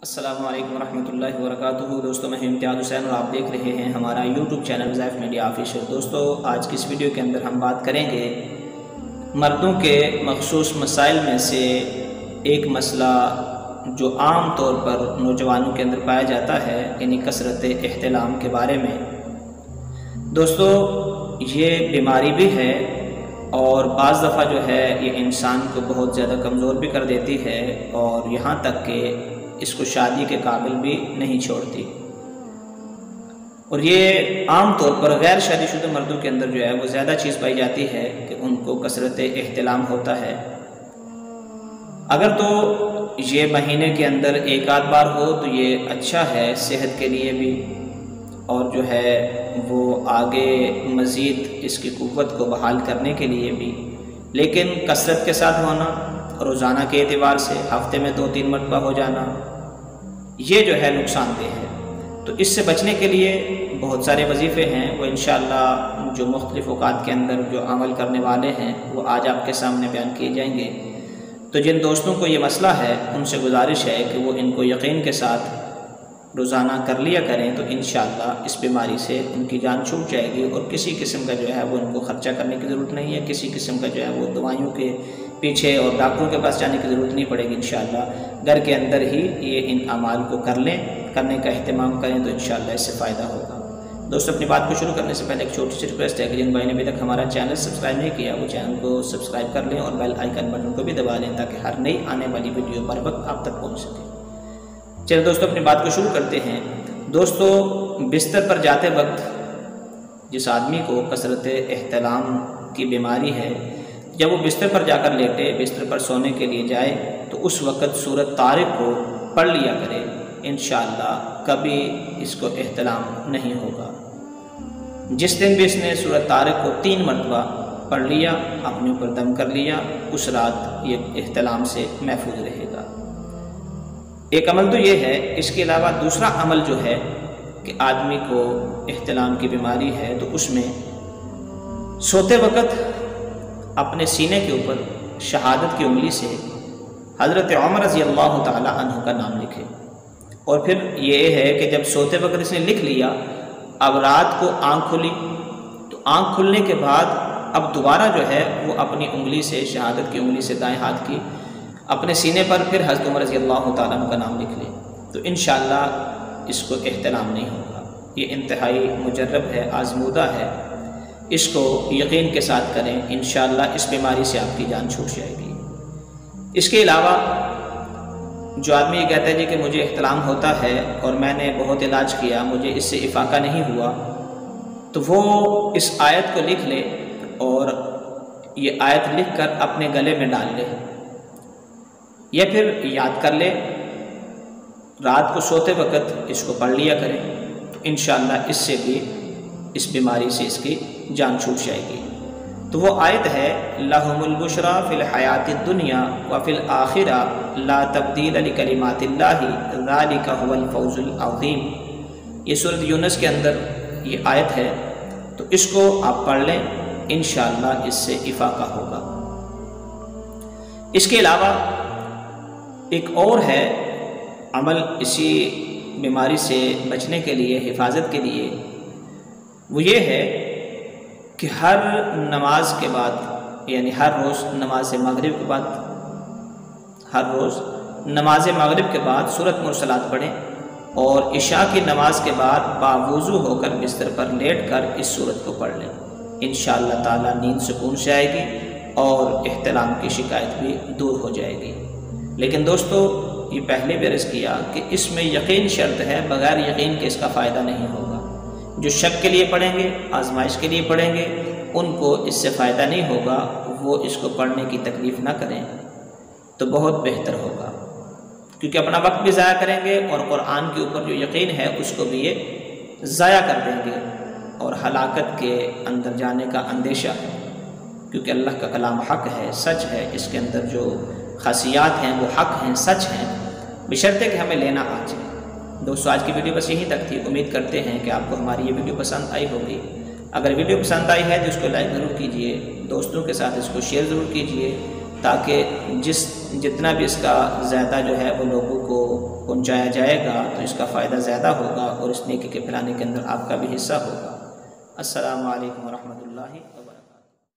السلام علیکم ورحمۃ اللہ وبرکاتہ۔ دوستوں میں امتیاز حسین اور آپ دیکھ رہے ہیں ہمارا یوٹیوب چینل وظائف میڈیا آفیشیل۔ دوستوں آج کی اس ویڈیو کے اندر ہم بات کریں گے مردوں کے مخصوص مسائل میں سے ایک مسئلہ جو عام طور پر نوجوانوں کے اندر پایا جاتا ہے، یعنی کثرت احتلام کے بارے میں۔ دوستوں یہ بیماری بھی ہے اور بعض دفعہ جو ہے یہ انسان کو بہت زیادہ کمزور بھی کر دیتی ہے اور یہاں تک کہ اس کو شادی کے قابل بھی نہیں چھوڑتی، اور یہ عام طور پر غیر شادی شدہ مردوں کے اندر جو ہے وہ زیادہ چیز پائی جاتی ہے کہ ان کو کثرت احتلام ہوتا ہے۔ اگر تو یہ مہینے کے اندر ایک آدھ بار ہو تو یہ اچھا ہے صحت کے لیے بھی، اور جو ہے وہ آگے مزید اس کی قوت کو بحال کرنے کے لیے بھی، لیکن کثرت کے ساتھ ہونا، روزانہ کے اعتبار سے ہفتے میں 2-3 مرتبہ ہو جانا، یہ جو ہے نقصان دہ ہے۔ تو اس سے بچنے کے لیے بہت سارے وظیفے ہیں، وہ انشاءاللہ جو مختلف اوقات کے اندر جو عمل کرنے والے ہیں وہ آج آپ کے سامنے بیان کیے جائیں گے۔ تو جن دوستوں کو یہ مسئلہ ہے ان سے گزارش ہے کہ وہ ان کو یقین کے ساتھ روزانہ کر لیا کریں، تو انشاءاللہ اس بیماری سے ان کی جان چھوٹ جائے گی اور کسی قسم کا جو ہے وہ ان کو خرچہ کرنے کی ضرورت نہیں ہے، کسی قسم کا جو ہے وہ دوائیوں کے پیچھے اور ڈاکٹروں کے پاس جانے کی ضرورت نہیں پڑے گی۔ انشاءاللہ گھر کے اندر ہی یہ ان اعمال کو کرنے کا اہتمام کریں تو انشاءاللہ اس سے فائدہ ہوگا۔ دوستو اپنی بات کو شروع کرنے سے پہلے ایک چھوٹی سی ریکویسٹ ہے کہ جن بھائی نے ابھی تک ہمارا چینل سبسکرائب نہیں کیا وہ چینل کو سبسکرائب کر لیں اور بیل آئیکن بٹن کو بھی دبا لیں تاکہ ہر نئی آنے والی ویڈیو پر وقت آپ تک پہنچ سکے۔ چلیں دوستو اپنی بات کو شروع کرتے ہیں۔ دوستو بستر پر جاتے وقت جس آدمی کو کثرت احتلام کی بیماری ہے، جب وہ بستر پر جا کر لیٹے، بستر پر سونے کے لیے جائے تو اس وقت سورۃ طارق کو پڑھ لیا کرے، انشاءاللہ کبھی اس کو احتلام نہیں ہوگا۔ جس دن بھی اس نے سورۃ طارق کو 3 مرتبہ پڑھ لیا، اپنے اوپر دم کر لیا، اس رات یہ احتلام سے محفوظ رہے گا۔ ایک عمل تو یہ ہے، اس کے علاوہ دوسرا عمل جو ہے کہ آدمی کو احتلام کی بیماری ہے تو اس میں سوتے وقت اپنے سینے کے اوپر شہادت کی انگلی سے حضرت عمر رضی اللہ تعالی عنہ کا نام لکھے، اور پھر یہ ہے کہ جب سوتے وقت اس نے لکھ لیا، اب رات کو آنکھ کھلی تو آنکھ کھلنے کے بعد اب دوبارہ جو ہے وہ اپنی انگلی سے، شہادت کی انگلی سے دائیں ہاتھ کی اپنے سینے پر پھر حضرت عمر رضی اللہ تعالیٰ عنہ کا نام لکھ لے تو انشاءاللہ اس کو احتلام نہیں ہوگا۔ یہ انتہائی مجرب ہے، آزمودہ ہے، اس کو یقین کے ساتھ کریں، انشاءاللہ اس بیماری سے آپ کی جان چھوٹ جائے گی۔ اس کے علاوہ جو آدمی یہ کہتا ہے جی کہ مجھے احتلام ہوتا ہے اور میں نے بہت علاج کیا، مجھے اس سے افاقہ نہیں ہوا، تو وہ اس آیت کو لکھ لے اور یہ آیت لکھ کر اپنے گلے میں ڈال لے، یا پھر یاد کر لے، رات کو سوتے وقت اس کو پڑھ لیا کرے تو انشاءاللہ اس سے بھی اس بیماری سے اس کی جان چھوٹ جائے گی۔ تو وہ آیت ہے لَهُمُ الْبُشْرَى فِي الْحَيَاةِ الدُّنْيَا وَفِي الْآخِرَةِ لَا تَبْدِيلَ لِكَلِمَاتِ اللَّهِ ذَلِكَ هُوَ الْفَوْزُ الْعَظِيمُ۔ یہ سورۃ یونس کے اندر یہ آیت ہے، تو اس کو آپ پڑھ لیں، انشاءاللہ اس سے افاقہ ہوگا۔ اس کے علاوہ ایک اور ہے عمل اسی بیماری سے بچنے کے لیے، حفاظت کے لیے، وہ یہ ہے کہ ہر نماز کے بعد، یعنی ہر روز نماز مغرب کے بعد، ہر روز نماز مغرب کے بعد سورۃ مرسلات پڑھیں اور عشاء کی نماز کے بعد باوضو ہو کر بستر پر لیٹ کر اس سورت کو پڑھ لیں، انشاءاللہ تعالی نیند سکون سے آئے گی اور احتلام کی شکایت بھی دور ہو جائے گی۔ لیکن دوستو یہ پہلے بھی عرض کیا کہ اس میں یقین شرط ہے، بغیر یقین کے اس کا فائدہ نہیں ہوگا۔ جو شک کے لیے پڑھیں گے، آزمائش کے لیے پڑھیں گے، ان کو اس سے فائدہ نہیں ہوگا، وہ اس کو پڑھنے کی تکلیف نہ کریں تو بہت بہتر ہوگا، کیونکہ اپنا وقت بھی ضائع کریں گے اور قرآن کے اوپر جو یقین ہے اس کو بھی یہ ضائع کر دیں گے اور ہلاکت کے اندر جانے کا اندیشہ ہے، کیونکہ اللہ کا کلام حق ہے، سچ ہے، اس کے اندر جو خاصیات ہیں وہ حق ہیں، سچ ہیں، بشرطے کہ ہمیں لینا آ جائے۔ دوستو آج کی ویڈیو بس یہیں تک تھی، امید کرتے ہیں کہ آپ کو ہماری یہ ویڈیو پسند آئی ہوگی۔ اگر ویڈیو پسند آئی ہے تو اس کو لائک ضرور کیجئے، دوستوں کے ساتھ اس کو شیئر ضرور کیجئے، تاکہ جس جتنا بھی اس کا زیادہ جو ہے وہ لوگوں کو پہنچایا جائے گا تو اس کا فائدہ زیادہ ہوگا اور اس نیکی کے پھیلانے کے اندر آپ کا بھی حصہ ہوگا۔ السلام علیکم ورحمۃ اللہ وبرکاتہ۔